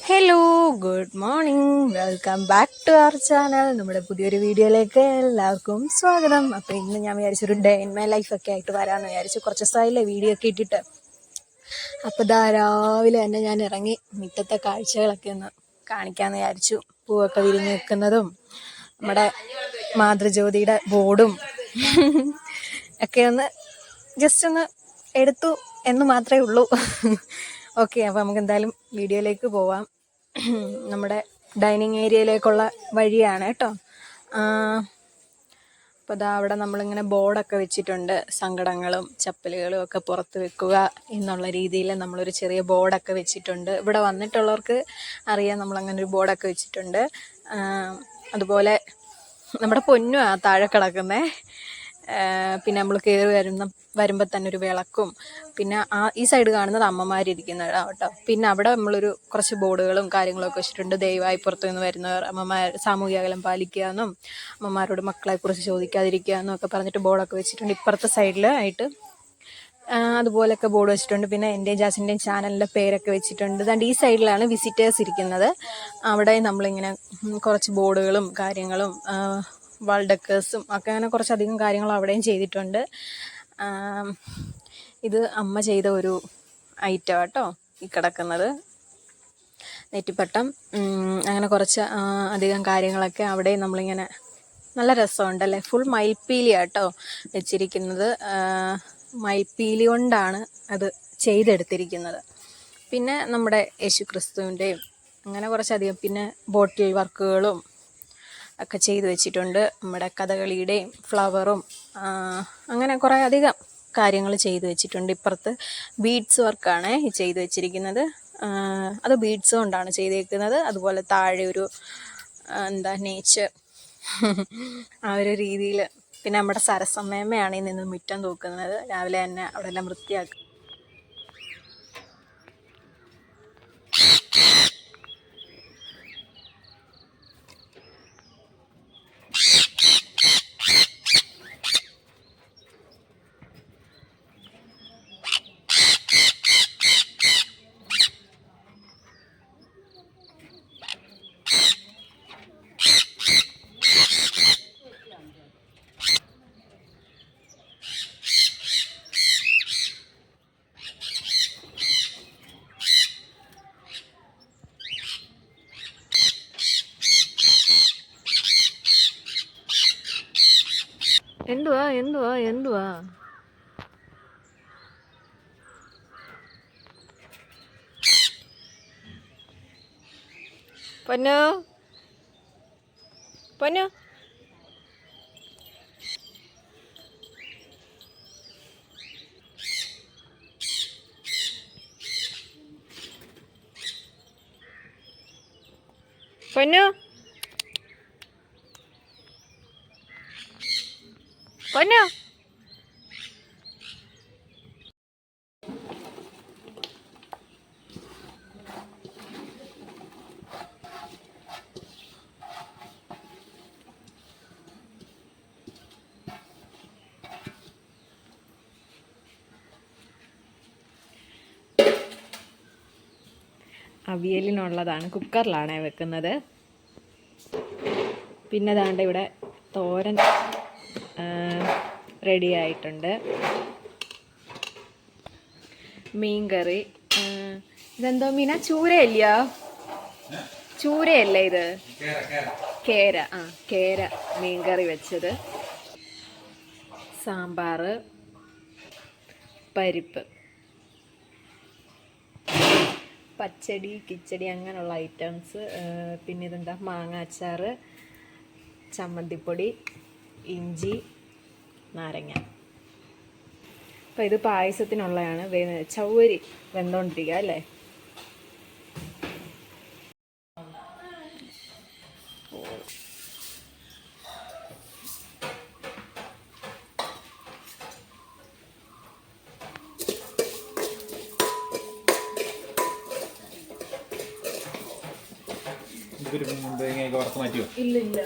Hello, good morning. Welcome back to our channel. നമ്മുടെ പുതിയൊരു വീഡിയോയിലേക്ക് എല്ലാവർക്കും സ്വാഗതം. അപ്പോൾ ഇന്ന് ഞാൻ വിചാരിച്ചൊരു ഡേ ഇൻ മൈ ലൈഫൊക്കെ ആയിട്ട് വരാമെന്ന് വിചാരിച്ചു. കുറച്ച് ദിവസമായില്ലേ വീഡിയോ ഒക്കെ ഇട്ടിട്ട്. അപ്പോൾ രാവിലെ തന്നെ ഞാൻ ഇറങ്ങി മുറ്റത്തെ കാഴ്ചകളൊക്കെ ഒന്ന് കാണിക്കാമെന്ന് വിചാരിച്ചു. പൂവൊക്കെ വിരിഞ്ഞ് നിൽക്കുന്നതും നമ്മുടെ മാതൃജ്യോതിയുടെ ബോർഡും ഒക്കെ ഒന്ന് ജസ്റ്റ് ഒന്ന് എടുത്തു എന്ന് മാത്രമേ ഉള്ളൂ. ഓക്കെ, അപ്പോൾ നമുക്ക് എന്തായാലും വീഡിയോയിലേക്ക് പോവാം. നമ്മുടെ ഡൈനിങ് ഏരിയയിലേക്കുള്ള വഴിയാണ് കേട്ടോ. അപ്പോൾ അതാ അവിടെ നമ്മളിങ്ങനെ ബോർഡൊക്കെ വെച്ചിട്ടുണ്ട്. സങ്കടങ്ങളും ചപ്പലുകളും ഒക്കെ പുറത്ത് വെക്കുക എന്നുള്ള രീതിയിൽ നമ്മളൊരു ചെറിയ ബോർഡൊക്കെ വെച്ചിട്ടുണ്ട്. ഇവിടെ വന്നിട്ടുള്ളവർക്ക് അറിയാം, നമ്മളങ്ങനെ ഒരു ബോർഡൊക്കെ വെച്ചിട്ടുണ്ട്. അതുപോലെ നമ്മുടെ പൊന്നു താഴെ കിടക്കുന്നത്. പിന്നെ നമ്മൾ കയറി വരുമ്പോൾ തന്നെ ഒരു വിളക്കും, പിന്നെ ഈ സൈഡ് കാണുന്നത് അമ്മമാരിരിക്കുന്നത് കേട്ടോ. പിന്നെ അവിടെ നമ്മളൊരു കുറച്ച് ബോർഡുകളും കാര്യങ്ങളൊക്കെ വെച്ചിട്ടുണ്ട്. ദയവായി പുറത്തു നിന്ന് വരുന്നവർ സാമൂഹിക അകലം പാലിക്കുക എന്നും അമ്മമാരോട് മക്കളെക്കുറിച്ച് ചോദിക്കാതിരിക്കുക എന്നും ഒക്കെ പറഞ്ഞിട്ട് ബോർഡൊക്കെ വെച്ചിട്ടുണ്ട്. ഇപ്പുറത്തെ സൈഡിൽ ആയിട്ട് അതുപോലെയൊക്കെ ബോർഡ് വെച്ചിട്ടുണ്ട്. പിന്നെ എൻ്റെയും ജാസിൻ്റെയും ചാനലിൻ്റെ പേരൊക്കെ വെച്ചിട്ടുണ്ട്. അതുകൊണ്ട് ഈ സൈഡിലാണ് വിസിറ്റേഴ്സ് ഇരിക്കുന്നത്. അവിടെ നമ്മളിങ്ങനെ കുറച്ച് ബോർഡുകളും കാര്യങ്ങളും വാൾ ഡെക്കേഴ്സും ഒക്കെ അങ്ങനെ കുറച്ചധികം കാര്യങ്ങൾ അവിടെയും ചെയ്തിട്ടുണ്ട്. ഇത് അമ്മ ചെയ്ത ഒരു ഐറ്റം കേട്ടോ ഈ കിടക്കുന്നത്, നെറ്റിപ്പട്ടം. അങ്ങനെ കുറച്ച് അധികം കാര്യങ്ങളൊക്കെ അവിടെ നമ്മളിങ്ങനെ നല്ല രസമുണ്ടല്ലേ. ഫുൾ മയിൽപ്പീലി കേട്ടോ വെച്ചിരിക്കുന്നത്. മയിൽപ്പീലി കൊണ്ടാണ് അത് ചെയ്തെടുത്തിരിക്കുന്നത്. പിന്നെ നമ്മുടെ യേശു ക്രിസ്തുവിൻ്റെയും അങ്ങനെ കുറച്ചധികം പിന്നെ ബോട്ടിൽ വർക്കുകളും ഒക്കെ ചെയ്തു വെച്ചിട്ടുണ്ട്. നമ്മുടെ കഥകളിയുടെയും ഫ്ലവറും അങ്ങനെ കുറേ അധികം കാര്യങ്ങൾ ചെയ്തു വെച്ചിട്ടുണ്ട്. ഇപ്പുറത്ത് ബീഡ്സ് വർക്കാണ് ഈ ചെയ്തു വെച്ചിരിക്കുന്നത്. അത് ബീഡ്സ് കൊണ്ടാണ് ചെയ്തേക്കുന്നത്. അതുപോലെ താഴെ ഒരു നേച്ചർ ആ ഒരു രീതിയിൽ. പിന്നെ നമ്മുടെ സരസമ്മയമ്മയാണ് ഈ നിന്ന് മുറ്റം തൂക്കുന്നത്. രാവിലെ തന്നെ അവിടെ എല്ലാം വൃത്തിയാക്കും. എന്തുവാ പൊന്നു പൊന്നു പൊന്നു പൊന്നു അവിയലിനുള്ളതാണ്, കുക്കറിലാണ് വെക്കുന്നത്. പിന്നെ ദാണ്ട ഇവിടെ തോരൻ റെഡി ആയിട്ടുണ്ട്. മീൻകറി. ഇതെന്തോ മീന? ചൂരയല്ലേ ഇത്? കേര. കേര മീൻകറി വെച്ചത്. സാമ്പാർ, പരിപ്പ്, പച്ചടി, കിച്ചടി അങ്ങനെയുള്ള ഐറ്റംസ്. പിന്നെ ഇതെന്താ? മാങ്ങ അച്ചാർ, ചമ്മന്തിപ്പൊടി, ഇഞ്ചി, നാരങ്ങ. അപ്പോൾ ഇത് പായസത്തിനുള്ളതാണ്. ചൗവരി വെന്തോണ്ടിരിക്കുക അല്ലേ. ഇല്ല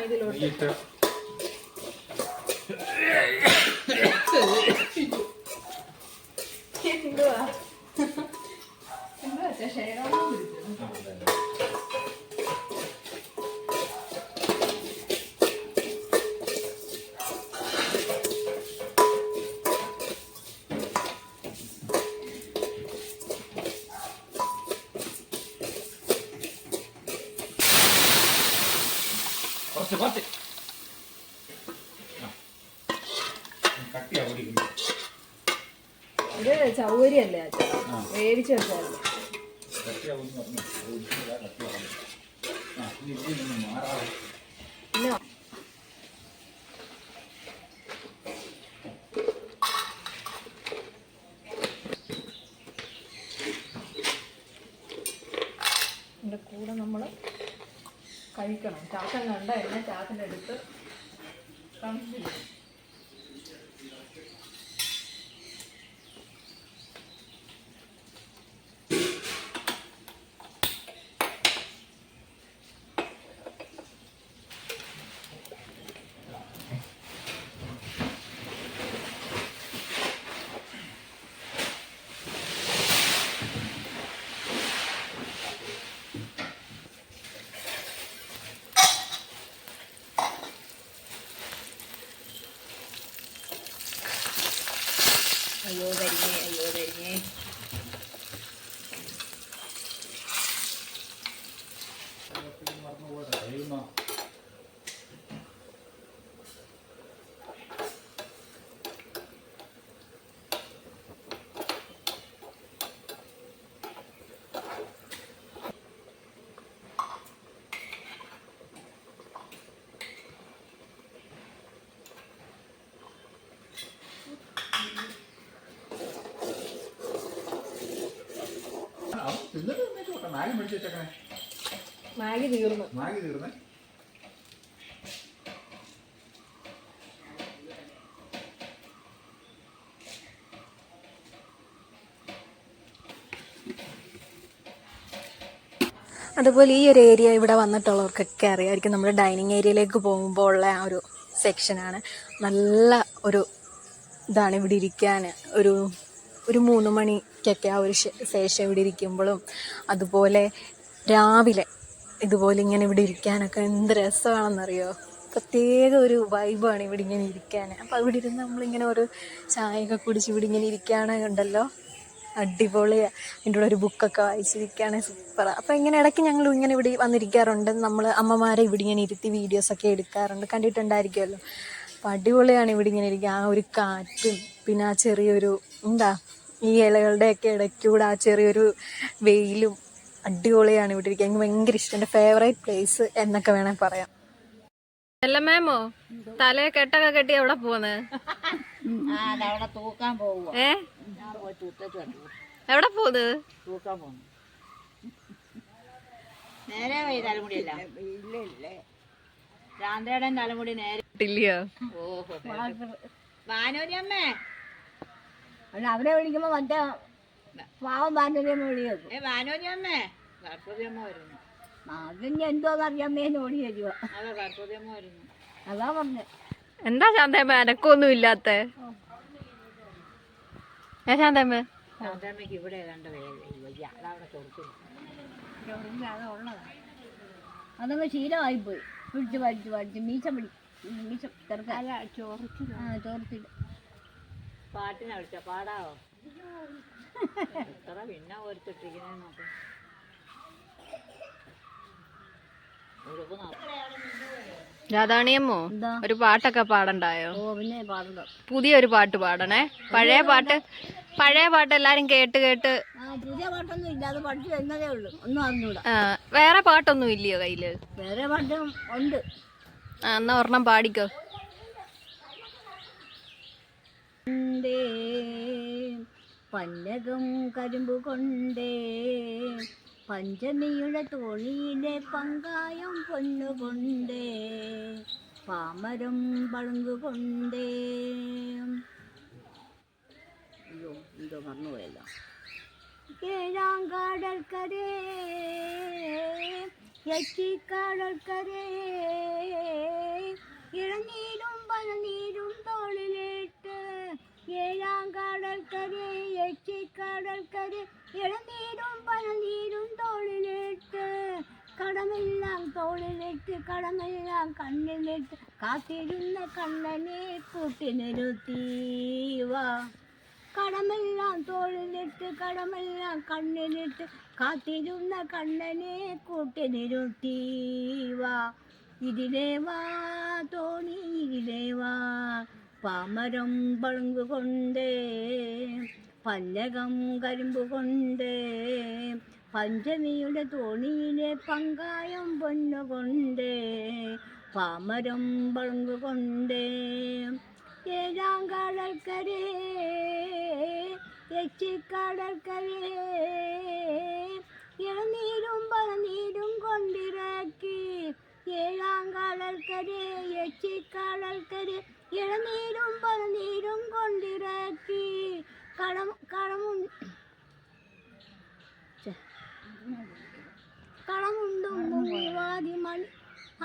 ഇതിലോട്ട് എന്തുവാ ഷെയർ ഇത് ചൗവരിയല്ലേ അച്ഛാ, വേവിച്ച് വെച്ചാലേ. പിന്നെ ഇതിൻ്റെ കൂടെ നമ്മൾ കഴിക്കണം. ചാത്തൻ കണ്ട എന്നെ ചാത്തൻ്റെ അടുത്ത് കണ്ടില്ല. അയ്യോ കരിഞ്ഞേ, അയ്യോ കരിഞ്ഞേ. മാഗി തീർന്നു. അതുപോലെ ഈ ഒരു ഏരിയ ഇവിടെ വന്നിട്ടുള്ളവർക്കൊക്കെ അറിയാമായിരിക്കും. നമ്മൾ ഡൈനിങ് ഏരിയയിലേക്ക് പോകുമ്പോൾ ഉള്ള ആ ഒരു സെക്ഷനാണ്. നല്ല ഒരു ഇതാണ് ഇവിടെ ഇരിക്കാൻ. ഒരു 3 മണിക്കൊക്കെ ആ ഒരു ശേഷം ഇവിടെ ഇരിക്കുമ്പോഴും അതുപോലെ രാവിലെ ഇതുപോലെ ഇങ്ങനെ ഇവിടെ ഇരിക്കാനൊക്കെ എന്ത് രസമാണെന്നറിയോ. പ്രത്യേക ഒരു വൈബാണ് ഇവിടെ ഇങ്ങനെ ഇരിക്കാൻ. അപ്പോൾ ഇവിടെ ഇരുന്ന് നമ്മളിങ്ങനെ ഒരു ചായയൊക്കെ കുടിച്ച് ഇവിടെ ഇങ്ങനെ ഇരിക്കുകയാണെന്നുണ്ടല്ലോ, അടിപൊളിയാണ്. ഇതിൻ്റെ കൂടെ ഒരു ബുക്കൊക്കെ വായിച്ചിരിക്കുകയാണെങ്കിൽ സൂപ്പറാണ്. അപ്പോൾ ഇങ്ങനെ ഇടയ്ക്ക് ഞങ്ങൾ ഇങ്ങനെ ഇവിടെ വന്നിരിക്കാറുണ്ട്. നമ്മൾ അമ്മമാരെ ഇവിടെ ഇങ്ങനെ ഇരുത്തി വീഡിയോസൊക്കെ എടുക്കാറുണ്ട്, കണ്ടിട്ടുണ്ടായിരിക്കുമല്ലോ. അപ്പോൾ അടിപൊളിയാണ് ഇവിടെ ഇങ്ങനെ ഇരിക്കുക. ആ ഒരു കാറ്റും പിന്നെ ആ ചെറിയൊരു ഈ ഇലകളുടെയൊക്കെ ഇടയ്ക്കൂടെ ആ ചെറിയൊരു വെയിലും അടിപൊളിയാണ് ഇവിടെ ഇരിക്കുക. എനിക്ക് ഭയങ്കര ഇഷ്ടം. എൻ്റെ ഫേവറേറ്റ് പ്ലേസ് എന്നൊക്കെ വേണേൽ പറയാം. അല്ല മാമോ, തലയെ കെട്ടൊക്കെ കെട്ടി എവിടെ പോകുന്നത്? എവിടെ പോകുന്നത്? നേരെ തലമുടിയല്ല, ചാന്തയുടെ തലമുടി നേരെ ഇല്ലയോ? വാനൂരിയമ്മേ, അവരെ വിളിക്കുമ്പോ മറ്റേ പാവം വാനൂരിയമ്മ വിളിക്കും. വാനൂരിയമ്മേ, കർപ്പൂരിയമ്മ വരുന്നു. അതിന് എന്തോന്നറിയാമ്മേന്ന് ഓടി വരുക. അതെ, കർപ്പൂരിയമ്മ വരുന്നു. അതാ പറഞ്ഞ. എന്താ ശാന്തമ്മ എനക്കൊന്നും ഇല്ലാത്ത? ശാന്തമ്മ ചാന്തമ്മയ്ക്ക് ഇവിടെ ഏതാണ്ട് വയ്യ, അതവിടെ കൊടുക്കില്ല. അതങ്ങ് ശീലമായിപ്പോയി. പിടിച്ച് പഠിച്ച് മീശ ചെറുക്കാൻ ചോർത്തില്ല. പാട്ടിനെ വിളിച്ച പാടാവോ? എത്ര പിന്നെ ഓർത്തിട്ടിരിക്കുന്നേ നോക്കും. രാധാണിയമ്മോ, ഒരു പാട്ടൊക്കെ പാടണ്ടായോ? ഓ പിന്നെ പാടണ്ട. പുതിയൊരു പാട്ട് പാടണേ. പഴയ പാട്ട് എല്ലാരും കേട്ട് പുതിയ പാട്ടൊന്നും ഇല്ല, അത് പഠിച്ചു വരുന്നതേ ഉള്ളൂ. ഒന്നും അറിഞ്ഞൂടാ. വേറെ പാട്ടൊന്നും ഇല്ലയോ കയ്യില്? വേറെ പാട്ടും ഉണ്ട്. എന്നാ ഒരെണ്ണം പാടിക്കോ. പന്നകം കരിമ്പു കൊണ്ടേ പഞ്ചമിയുടെ തോണിയിലെ പങ്കായം പൊന്നുകൊണ്ടേ പാമരം പളുങ്കുകൊണ്ടേ. അയ്യോ, എന്തോ മറന്നുപോയല്ലോ. ഏഴാം കാടൽക്കരേ യച്ചിക്കാടൽക്കരേ ഇളനീരും പനനീരും തോളിലിട്ട്. ഏഴാം കാടൽക്കരേ യച്ചിക്കാടൽക്കരേ ഇളനീരും പനനീരും തോളിലിട്ട്. കടമെല്ലാം തോളിലിട്ട് കടമെല്ലാം കണ്ണിലിട്ട് കാത്തിരുന്ന കണ്ണനെ കൂട്ടി നിർത്തീവാ. കടമെല്ലാം തോളിലിട്ട് കടമെല്ലാം കണ്ണിലിട്ട് കാത്തിരുന്ന കണ്ണനെ കൂട്ടി നിർത്തീവാ. ഇതിലേ വാ തോണി ഇതിലേ വാ, പാമരം പളുങ്കു കൊണ്ടേ പല്ലകം കരിമ്പ് കൊണ്ടേ, പഞ്ചമിയുടെ തോണിയിലെ പങ്കായം പൊന്നുകൊണ്ടേ, പാമരം പളുങ്കു കൊണ്ടേ. ഏഴാം കടൽക്കരേ എച്ചിക്കടൽക്കരേ, ഇളനീരും പനനീരും കൊണ്ടിറക്കി. ഏഴാം കടൽക്കരേ എച്ചിക്കടൽക്കരേ, ഇളനീരും പനനീരും കൊണ്ടിറക്കി. കളമുണ്ടും മുങ്ങിവാരി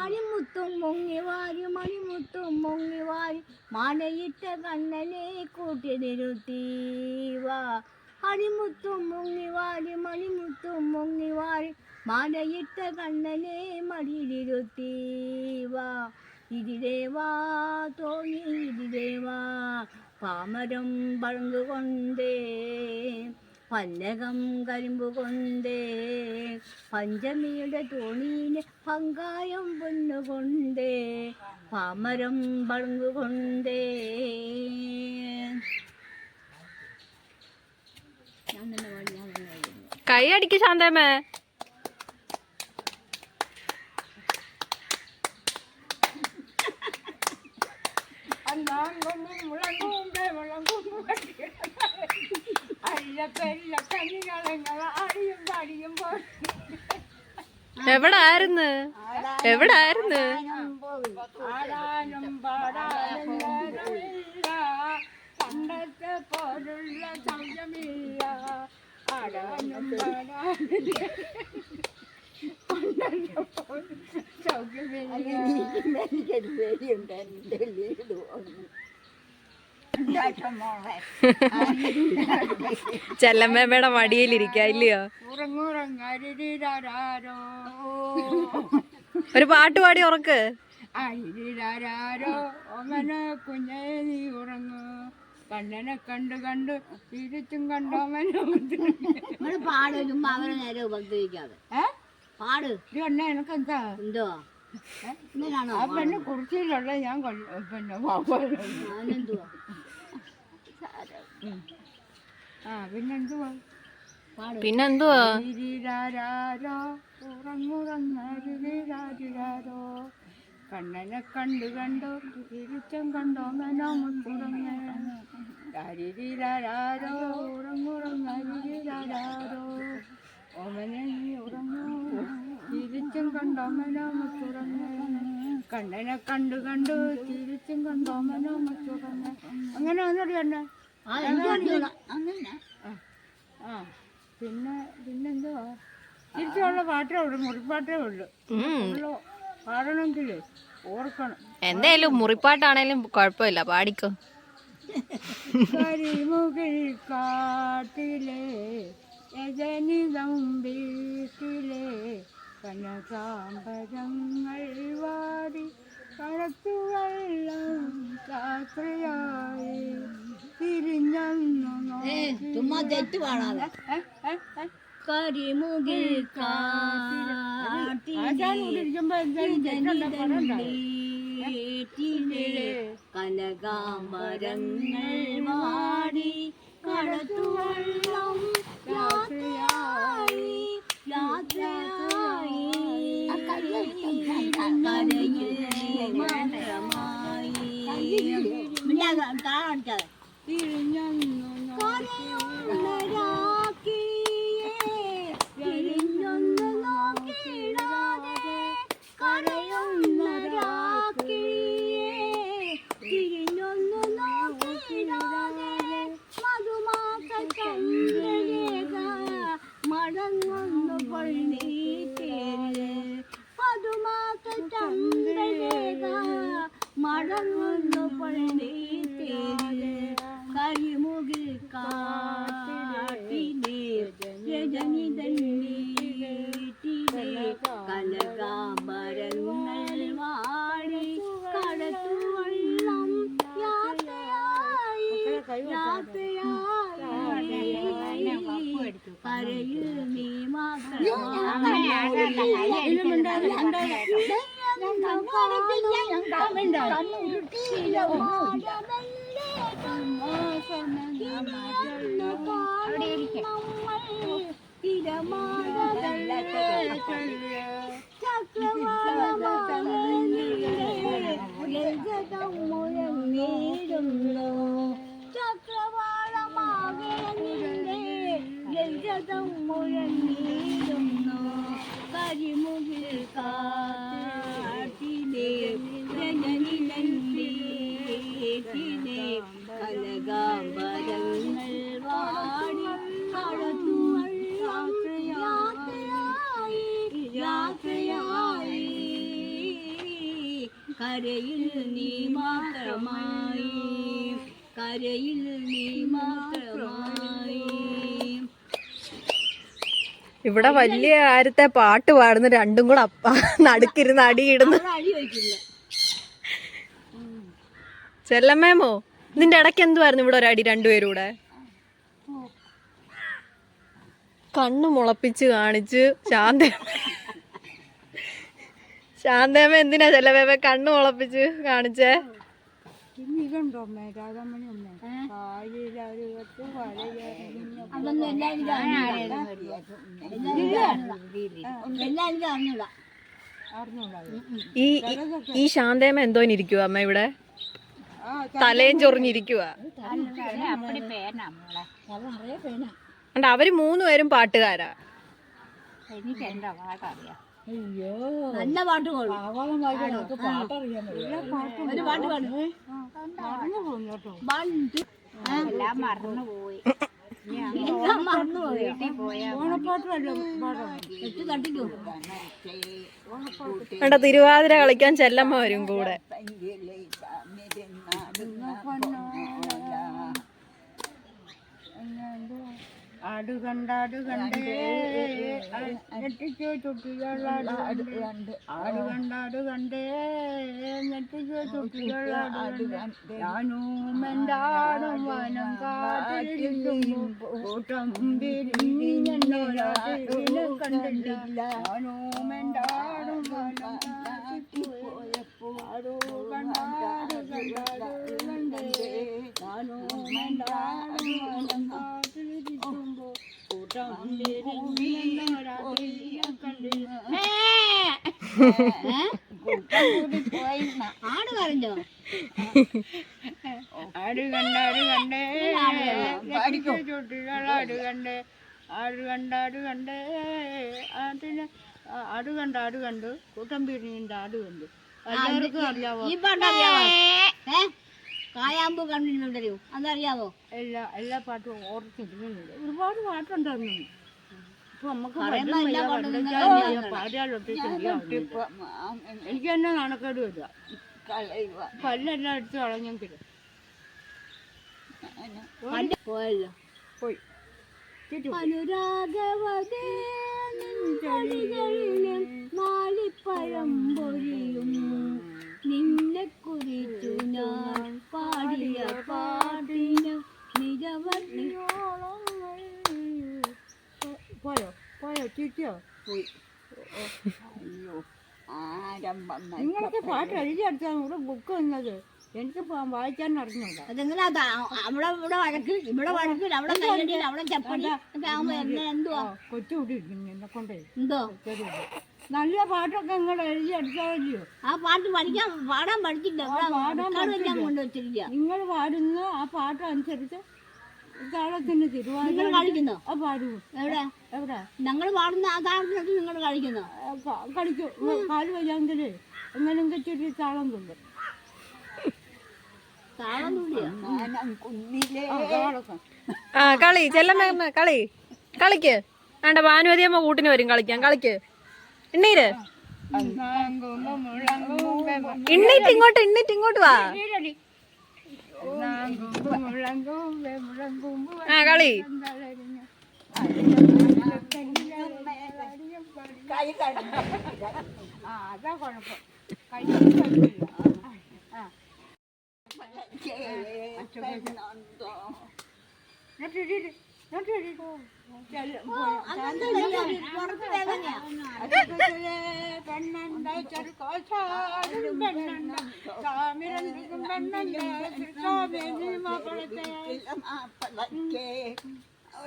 അണിമുത്തും മുങ്ങിവാരി മണിമുത്തും മുങ്ങിവാരി, മാലയിട്ട കണ്ണനെ കൂട്ടി നിർത്തീവാ. അണിമുത്തും മുങ്ങിവാരി മണിമുത്തും മുങ്ങിവാരി, മാലയിട്ട കണ്ണനെ മടിയിലിരുത്തീവാ. ഇതിലേ വാ തോണി ഇതിലേ വാ, പാമരം പളുങ്കു കൊണ്ടേ പല്ലകം കരിമ്പ് കൊണ്ടേ, പഞ്ചമിയുടെ തോണിയിലെ പങ്കായം പൊന്നുകൊണ്ടേ, പാമരം പളുങ്കു കൊണ്ടേ. കൈ അടിക്ക് ശാന്തമ്മേ. എവിടായിരുന്നു എവിടായിരുന്നു? പണ്ടത്തെ പോലുള്ള സൗജമില്ല, ആടാനും ചെല്ലമ്മയുടെ മടിയിലിരിക്ക ഇല്ലയോ? ഉറങ്ങുറങ്ങാരോ ഒരു പാട്ട് പാടി ഉറക്ക്. അരിരാരോ ഓമന കുഞ്ഞേ നീ ഉറങ്ങു, കണ്ണനെ കണ്ട് കണ്ട് തിരിച്ചും കണ്ടോമനോ. പാടും അവരെ നേരെ ഉപദ്രവിക്കാതെ പാട്. ഇത് എനക്കെന്താ എന്തോ ആ പെണ്ണ് കുറിച്ചിലുള്ള ഞാൻ പിന്നെ ഞാനെന്തുവാ പിന്നെന്തുവാ പിന്നെന്തുവാ? ഉറങ്ങുറങ്ങാരോ കണ്ണനെ കണ്ട് കണ്ടോ തിരിച്ചും കണ്ടോ മനോമുറങ്ങ. ാരോ ഉറങ്ങുറങ്ങാരോ ഓമനെ ഉറങ്ങൂ തിരിച്ചും കണ്ടോ മനോമുറങ്ങ. കണ്ണനെ കണ്ട് കണ്ടു തിരിച്ചും കണ്ടോ മനോമുറങ്ങ. അങ്ങനെ ഒന്നുകൂടി തന്നെ. പിന്നെന്തുവാ തിരിച്ചുള്ള പാട്ടേ ഉള്ളു, മുറിപ്പാട്ടേ ഉള്ളു. പാടണമെങ്കിലേ ഓർക്കണം. എന്തായാലും മുറിപ്പാട്ടാണേലും കുഴപ്പമില്ല, പാടിക്കോ. കരിമുകിൽ കാട്ടിലെ യജനിതം വീട്ടിലെ കനകാംബരങ്ങൾ വാടി കടത്തുവെള്ളം രാത്രിയായി തിരിഞ്ഞു ചുമ്മാ തെറ്റ് പാടാതെ. കരിമുകിൽ കനകാംബരങ്ങൾ വാടി കടത്തുവെള്ളം രാത്രിയായി രാത്രിയായി മധുമാസ ചന്ദ്രരേഖ മടങ്ങും കരിമുകിൽ കാട്ടിലെ ജനനിലേ അലകാമ്പരങ്ങൾ വാടി കടത്തുവൾ യാത്രയായി കരയിൽ നീ മാത്രമായി കരയിൽ നീ മാത്രമായി. ഇവിടെ വലിയ കാര്യത്തെ പാട്ട് പാടുന്ന രണ്ടും കൂടെ നടുക്കിരുന്ന് അടിയിടുന്നു. അടി വയ്ക്കില്ല. ചെല്ലമ്മേമോ നിന്റെ ഇടയ്ക്ക് എന്തുവായിരുന്നു ഇവിടെ ഒരടി രണ്ടുപേരും കൂടെ? കണ്ണു മുളപ്പിച്ച് കാണിച്ച് ശാന്തേമ്മ എന്തിനാ ചെല്ലമ്മ കണ്ണു മുളപ്പിച്ച് കാണിച്ചേ? അതൊന്നും എല്ലാവരും അറിഞ്ഞൂടാ. ഈ ശാന്തേമ്മ എന്തോന്നിരിക്കുവാ അമ്മ ഇവിടെ? തലയും ചൊറിഞ്ഞിരിക്കുക. അണ്ട അവര് 3 പേരും പാട്ടുകാരാ. എനിക്ക് എന്താ പാട്ടറിയാം. നല്ല പാട്ട് പാടും. ഒരു പാട്ട് പാടും. എല്ലാം മറന്നുപോയി. അണ്ട തിരുവാതിര കളിക്കാൻ ചെല്ലമ്മ വരും കൂടെ. ആടുകണ്ടാടുകണ്ടേ ഞെട്ടിക്കോ ചുട്ടികളാടുകണ്ട് ആടുകണ്ടാടുകണ്ടേ ഞെട്ടിക്കോ ചുട്ടികളാടുകണ്ട് ഞാനും എന്താടും വനം കാട്ടിരിക്കുമ്പോ കൂട്ടം പിരിഞ്ഞൊരാട്ടിനെ കണ്ടിട്ടില്ല ഞാനും എന്താടും വനം കാട്ടിപ്പോയപ്പോ ആടുകണ്ടാടുകണ്ടേ ഞാനും എന്താടും വനം കാട്ടിരിക്കുമ്പോ കൂട്ടം ആട് കരഞ്ഞോ? ആട് കണ്ടാട് കണ്ടേ ചുട്ടികളാട് കണ്ടേ ആട് കണ്ടാട് കണ്ടേ അതിന് ആട് കണ്ടാട് കണ്ടു കൂട്ടം പിരിഞ്ഞിന്റെ ആട് കണ്ടു. എല്ലാവർക്കും അറിയാവോ? ഈ പാട്ടറിയാവോ? കായാമ്പൂ കണ്ടിരുന്നുണ്ടല്ലോ, അതറിയാവോ? എല്ലാ പാട്ടും ഓർത്തിരിക്കുന്നില്ല. ഒരുപാട് പാട്ടുണ്ടായിരുന്നു. ഇപ്പൊ നമുക്ക് പാടാലൊക്കെ എനിക്ക് തന്നെ നാണക്കേട് വരിക. പല്ലെല്ലാം എടുത്ത് കളഞ്ഞെങ്കിലും പോയല്ലോ. പോയി. അനുരാഗവതേ മാലിപ്പഴം പൊരിയും നിന്നെ കുറിച്ചു ഞാൻ പാടിയ പാട്ടിന് നിരവധിയോളങ്ങൾ. പോയോ ചീറ്റിയോ? പോയി. നിങ്ങൾക്ക് പാട്ട് എഴുതിയെടുത്താണ് ഇവിടെ ബുക്ക് വന്നത്. എനിക്ക് വായിക്കാൻ അറിഞ്ഞൂടാ. അതെങ്ങനെ ഇവിടെ വഴക്കില്ല അവിടെ കയ്യടിയിൽ അവിടെ ചപ്പടി ഒക്കെ ആകുമ്പോ എന്തുവാ കൊച്ചു കൂടി ഇരിക്കുന്നു എന്നെ കൊണ്ടേ. എന്തോ നല്ല പാട്ടൊക്കെ നിങ്ങൾ എഴുതിയെടുത്താമല്ലോ. ആ പാട്ട് പാടാൻ പഠിച്ചില്ല. കൊണ്ടുവച്ചിരിക്കുക. നിങ്ങൾ പാടുന്ന ആ പാട്ട് അനുസരിച്ച് താളത്തിന് തിരുവാതിര കളിക്കുന്നോ? ആ പാടുമോ? എവിടെ ഞങ്ങൾ പാടുന്ന ആ താളത്തിനൊക്കെ നിങ്ങൾ കളിക്കുന്നോ? കളിക്കും. കാല് വയ്യാങ്കിലേ എങ്ങനെയെങ്കിലും ചെറിയ താളം തുള്ളു. താളം തുള്ളിയോ? ആ കളി ചെല്ലമ്മ കളിക്ക്. വേണ്ട ഭാനുവതിയമ്മ കൂട്ടിന് വരും കളിക്കാൻ. കളിക്ക് എണ്ണീര്. എണ്ണീറ്റ് ഇങ്ങോട്ട് വാ. ആ കളി. അതാ കുഴപ്പം. പുറത്ത് വേദനയാ. പെണ്ണണ്ട ചെറുക്കോശാലും പെണ്ണണ്ട കാമിരണ്ടും പെണ്ണണ്ട മാപ്പിളക്ക്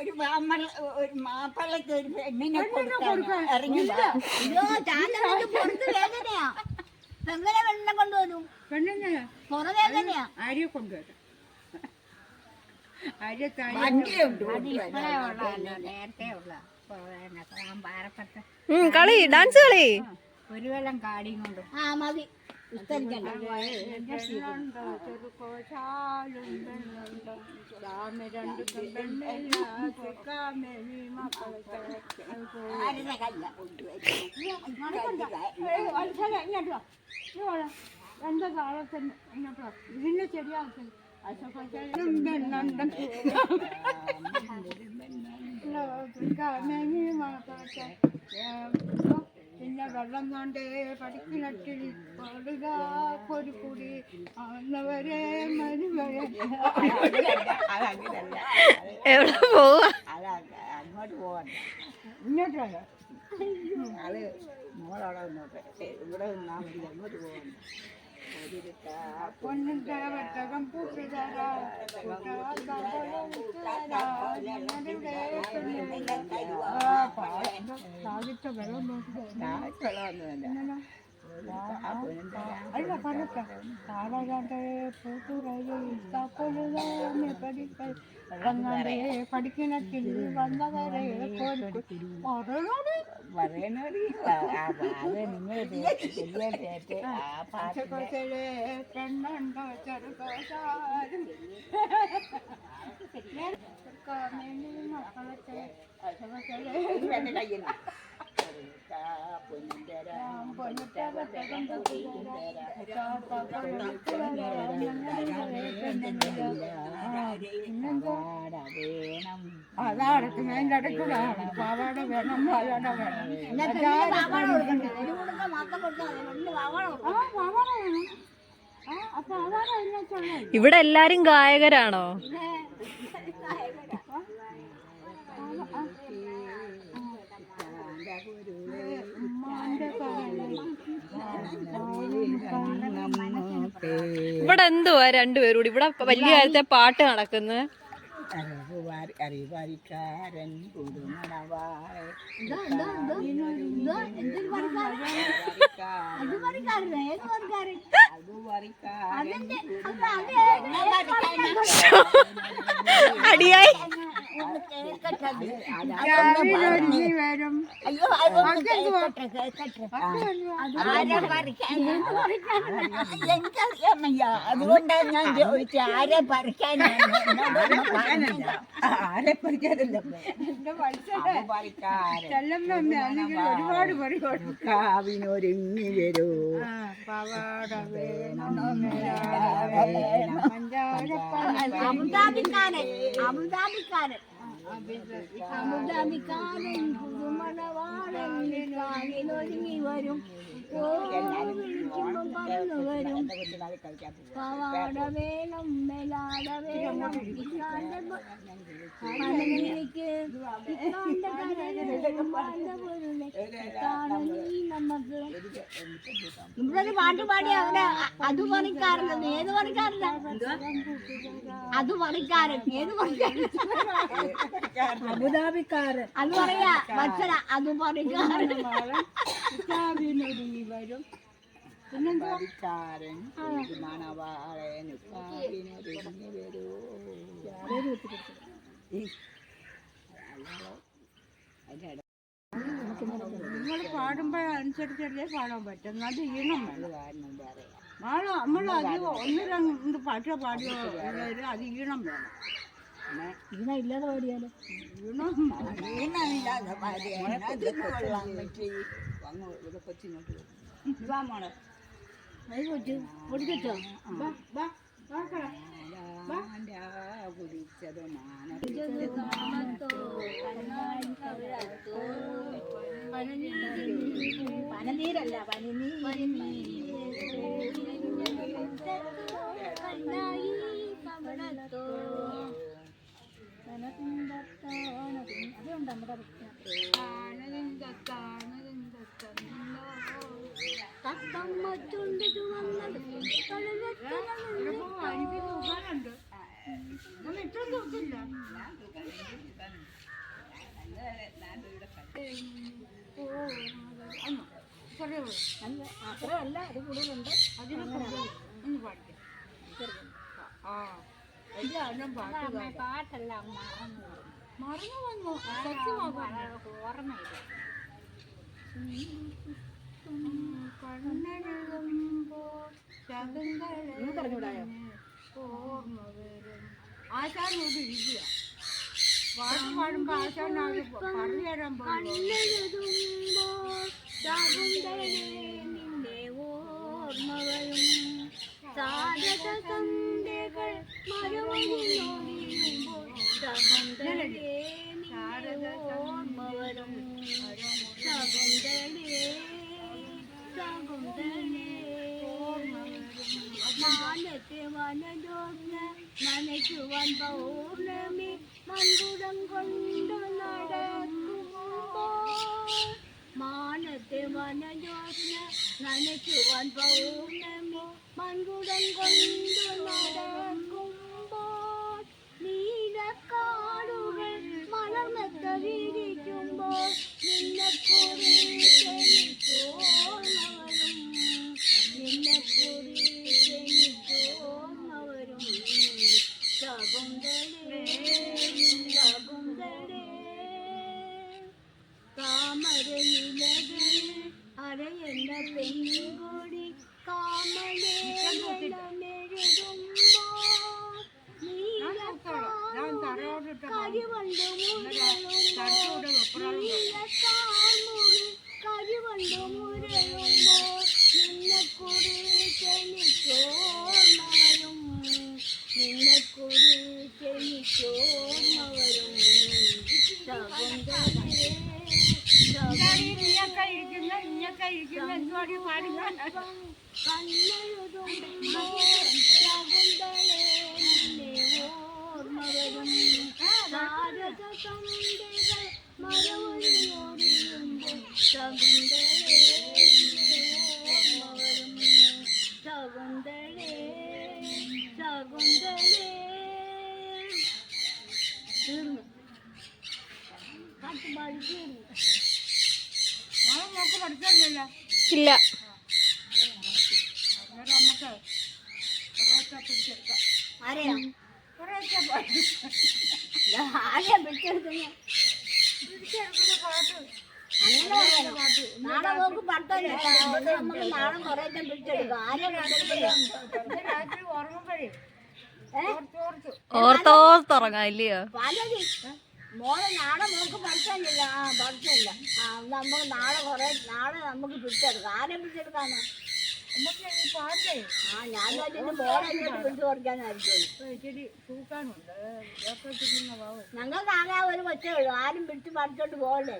ഒരു മാപ്പിളക്ക് ഒരു പെണ്ണിനെ കൊടുക്കാൻ ഇറങ്ങി വാ. അയ്യോ ചാലക്ക് പുറത്ത് വേദനയാ. എങ്ങനെ പെണ്ണിനെ കൊണ്ടുവരും? പെണ്ണിനെ പുറവേദനയാ. ആര്യെ കൊണ്ടുവരാം? നേരത്തെ ഉള്ള പാറപ്പറ്റ കളി ഡാൻസ് കളി ഒരു വെള്ളം കാടിയും കൊണ്ട് ആ മതി. എന്താ കാലത്തിന് ഇങ്ങോട്ടോ ഇതിന്റെ ശരിയാക്കും പിന്നെ വെള്ളം കൊണ്ടേ പഠിക്കിനട്ടിൽ പാടുക ഒരു കുടി അന്നവരെ മരുവരെ എവിടെ പോവാ? അങ്ങോട്ട് പോവാൻ ഇങ്ങോട്ടല്ല അത് മോളവിടെ നിന്നോട്ടെ. ഇവിടെ നിന്നാ മതി. അങ്ങോട്ട് പോവാൻ പൊന്നിന്റെ വട്ടകം പൂട്ടുതരാ സാധിച്ച വെള്ളം അല്ല പറഞ്ഞ താളകാണ്ടെ പൂട്ടുറയിൽ തപ്പൊഴുതാമെ പഠിക്ക വെള്ളം കണ്ടേ പഠിക്കിണറ്റിൽ വന്നവരെ പെണ്ണുണ്ടോ ചെറുകോശാലും മക്കളൊക്കെ അതടക്കും അതിൻ്റെ ഇടയ്ക്കൂടാണ് പാവാട വേണം പാവാട വേണം പാവാട ഇവിടെ എല്ലാരും ഗായകരാണോ? ഇവിടെ എന്തുവാ രണ്ടുപേരും കൂടി ഇവിടെ വലിയ കാര്യത്തെ പാട്ട് നടക്കുന്നത്? അറിവാരിക്കാരൻ അടിയായി വരും. എനിക്കറിയാമയ്യ. അതുകൊണ്ടാണ് ഞാൻ ചോദിച്ചത് ആരെ പറിക്കാനാണ്. ആരെ പറിക്കാനല്ല ഒരുപാട് പരിപാടി കാവിനൊരുങ്ങി വരൂ അബുദാബിക്കാരൻ പുതുമണവാളൊരുങ്ങി വരും. വിളിക്കുമ്പം പറന്നു വരും. പവാട വേണം മെലാട വേണം പനനിക്ക് നമുക്ക് ഇവിടെ ഒരു പാട്ട് പാടി അവിടെ അത് പറിക്കാറുണ്ട്. ഏത് പറിക്കാറില്ല അത് പറിക്കാരൻ. ഏത് പറിക്കാരൻ? അബുദാബിക്കാരൻ. അത് പറയാ മത്സര അത് പറിക്കാരൻ വരും. പറിക്കാരൻ മണവാളനൊരുങ്ങി വരൂ. നിങ്ങൾ പാടുമ്പോഴനുസരിച്ചല്ലേ പാടാൻ പറ്റും. അത് ഈണം വേണം. നമ്മൾ അധികം ഒന്ന് രണ്ട് പാട്ട് പാടിയോ അത് ഈണം വേണം. ഈണം ഇല്ലാതെ പാടിയാലോ? ഈണമില്ലാതെ പൊടിക്കോ കുടിച്ചത് പനനീരല്ല അതുകൊണ്ട് നമ്മുടെ തത്തമ്മ ചുണ്ടിട്ട് വന്നത് എനിക്ക് തൂക്കാനുണ്ട്. ഇത്ര തൂക്കില്ല. അത്രയല്ല, അത് കൂടുതലുണ്ട്. അതിന് ഒന്ന് പാടിക്കാം. ആ പാട്ടല്ല മറന്നു വന്നു. സത്യമാകുന്നു. ഓർമ്മയില്ല. ഓർമ്മ വരും. ആശാൻ ഇവിടെ ഇരിക്കുക. പാട്ട് പാടുമ്പോ ആശാൻ പറഞ്ഞു തരാൻ പോകും. നിന്റെ ഓർമ്മകളും സാരത സന്ധ്യകൾ മരവഴിയൊഴിയുമ്പോൾ ശകുന്തളേ നിന്റെ ഓർമ്മകളും ശകുന്തളേ ശകുന്തളേ മാനത്തെ വനജോത്ന നനയ്ക്കുവാൻ പൗർണമി മൺകുടം കൊണ്ടു നടക്കുമ്പോൾ മാനത്തെ വനജോത്ന നനയ്ക്കുവാൻ പൗർണമി മൺകുടം കൊണ്ടു നടക്കുമ്പോൾ നീലക്കാടുകൾ മലർമെത്ത വിരിക്കുമ്പോൾ നിന്നെക്കുറിച്ചെനിക്കോർമ്മവരും നിന്നെക്കുറിച്ചെനിക്കോർമ്മവരും ശകുന്തളേ ശകുന്തളേ താമരയിലകൾ അരയെന്ന പെൺകൊടി കാമലേഖനമെഴുതുമ്പോൾ കരിവണ്ട് മുരളുമ്പോൾ നിന്നെക്കുറിച്ചെനിക്കോർമ്മവരും നിന്നെക്കുറിച്ചെനിക്കോർമ്മവരും ശകുന്തളേ ഇഞ്ഞൊക്കെ ഇരിക്കുന്ന എന്തുവാടി പാടുക. നമുക്ക് പഠിക്കാനില്ലല്ലോ. ഇല്ല. അന്നേരം നമുക്ക് കുറേയൊക്കെ പിടിച്ചെടുക്കാം. ആരെയാ കുറേയൊക്കെ ആരെയാ പിടിച്ചെടുക്കുന്ന പാട്ട്. അങ്ങനെ നാളെ നോക്ക് പഠിത്തമില്ല. നമുക്ക് നാളെ കുറേ പിടിച്ചെടുക്കാം. ആരെയാ രാത്രി ഉറങ്ങുമ്പോഴേ ഓർത്തോർത്തുറങ്ങാം ഇല്ലയോ? പലതി മോളെ നാളെ നോക്ക് പഠിത്തമില്ല. പഠിത്തമില്ല. നമുക്ക് നാളെ നമുക്ക് പിടിച്ചെടുക്കാം. ആരെ പിടിച്ചെടുക്കാന്ന് നമുക്ക് ഈ പാട്ടേ ഞാൻ മോളെ പിടിച്ചു കൊടുക്കാനായിരിക്കും. ഇച്ചിരി തൂക്കാനുണ്ട്. ഇതൊക്കെ തിന്നുന്ന പാവം. ഞങ്ങൾക്ക് ആകെ ഒരു കൊച്ചേ ഉള്ളൂ. ആരും പിടിച്ച് പഠിച്ചോണ്ട് പോകല്ലേ.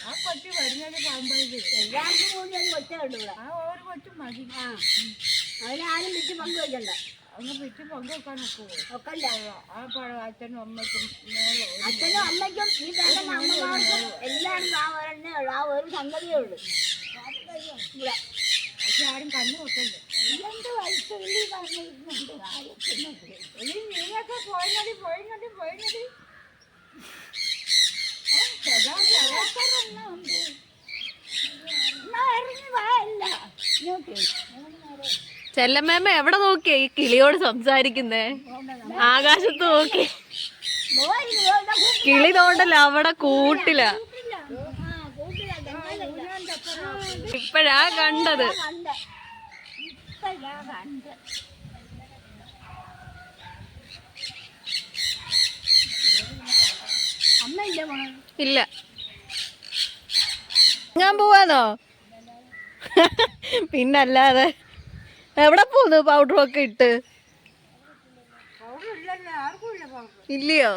ആ കൊച്ചു വരുന്നത് കാണുമ്പോഴേക്കും എല്ലാവർക്കും കൂടി ഒരു കൊച്ചേ ഉള്ളൂ ഇവിടെ. ആ ഒരു കൊച്ചും മതി. അതിനാരും പിടിച്ച് പങ്കുവെക്കണ്ട. അങ്ങ് പിച്ച് പങ്കുവെക്കാനൊക്കെ ഒക്കല്ല. ആ പഴം അച്ഛനും അമ്മയ്ക്കും മോളും അച്ഛനും അമ്മയ്ക്കും ഈ പേരുടെ അമ്മമാർക്കും എല്ലാവരും ആ ഒരെണ്ണേ ഉള്ളൂ. ആ ഒരു സംഗതിയേ ഉള്ളൂ ഇവിടെ. പക്ഷെ ആരും കണ്ണു വെക്കല്ലേ. എന്ത് വയസ്സുള്ളി പറഞ്ഞിരുന്നുണ്ട് നീയൊക്കെ പോയിനടി ചെല്ലമ്മേമ്മ എവിടെ നോക്കിയാ ഈ കിളിയോട് സംസാരിക്കുന്നേ? ആകാശത്ത് നോക്കി. കിളി തോണ്ടല്ല, അവിടെ കൂട്ടില. ഇപ്പഴാ കണ്ടത്. ഇല്ല. ഞാൻ പോവാന്നോ? പിന്നല്ലാതെ എവിടെ പോന്നു? പൗഡറൊക്കെ ഇട്ട് ഇല്ലയോ?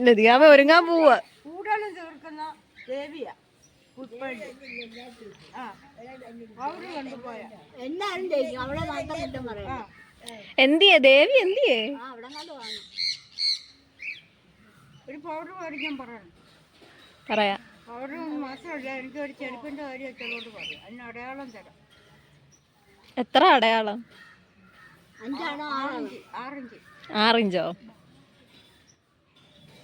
നദിയാമ ഒരുങ്ങാൻ പോവാ. കൂടുതലും തീർക്കുന്ന ദേവിയാ. പുൽപ്പള്ളി. ആ പൗഡർ കൊണ്ടുപോയാ എന്നാലും ചെയ്യും അവിടെ മാത്രം കുറ്റം പറയാം. എന്തിയേ ദേവി എന്തിയേ? ആ അവിടെ കണ്ട് വാങ്ങും. ഒരു പൗഡർ മേടിക്കാൻ പറയണം. പറയാ. പൗഡർ മാത്രമല്ല, എനിക്ക് ഒരു ചെരുപ്പിൻ്റെ കാര്യം വെച്ചതുകൊണ്ട് പറയും. അതിന് അടയാളം തരാം. എത്ര അടയാളം? 5 ആണോ 6 ആണോ? 6 ഇഞ്ച്. 6 ഇഞ്ചോ?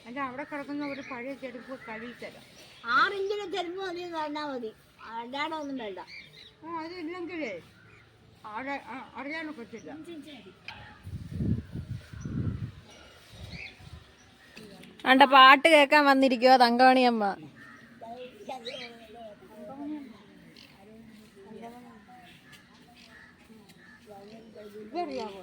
അതിൻ്റെ അവിടെ കിടക്കുന്ന ഒരു പഴയ ചെരുപ്പ് കഴുകി തരാം. 6 ഇഞ്ചിന് ചെരുപ്പ് മതി പറഞ്ഞാൽ മതി, അല്ലാതെ ഒന്നും വേണ്ട. അതില്ലെങ്കിലേ അറിയാനൊക്കത്തില്ല. ആണ്ട പാട്ട് കേൾക്കാൻ വന്നിരിക്കുവോ തങ്കമണിയമ്മ? ഇതറിയാമോ?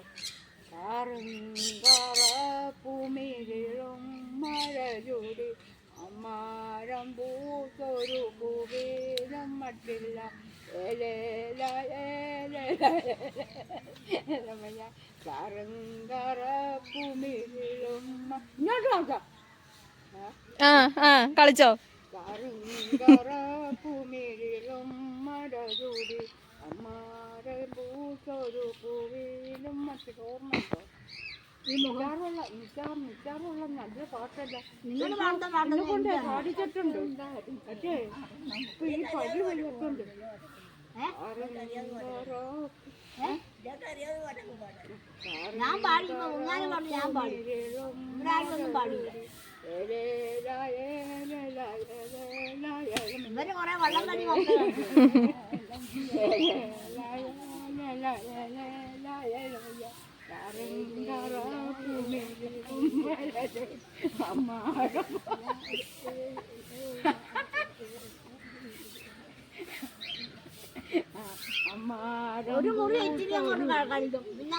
ഭൂമിയിലും മഴയൂടി അമ്മാരം പൂത്തൊരു പൂവേലും മട്ടില്ല. ഭൂമിയിലും ഇങ്ങോട്ട് നോക്കാം. കളിച്ചോ? ഭൂമിയിലും മഴയൂടി അമ്മാരം പൂത്തൊരു പൂവേലും മട്ടില്ല. ഓർമ്മ നിൽക്കാറുള്ള നല്ല പാട്ടല്ല നിങ്ങൾ പാടുന്ന കൊണ്ട് പാടിച്ചിട്ടുണ്ട്. പക്ഷേ ഇപ്പൊ ഈ പഴി വഴിയൊക്കെയുണ്ട്. ഞാൻ പാടിക്കുമ്പോ ഉങ്ങാനും പാടും, ഞാൻ പാടും. ഇവിടെ ആരും ഒന്നും പാടില്ല. ഇവര് കൊറേ വള്ളം കളി ഒരു മുറി ഇച്ചിരി അങ്ങോട്ട് കളിക്കും പിന്നെ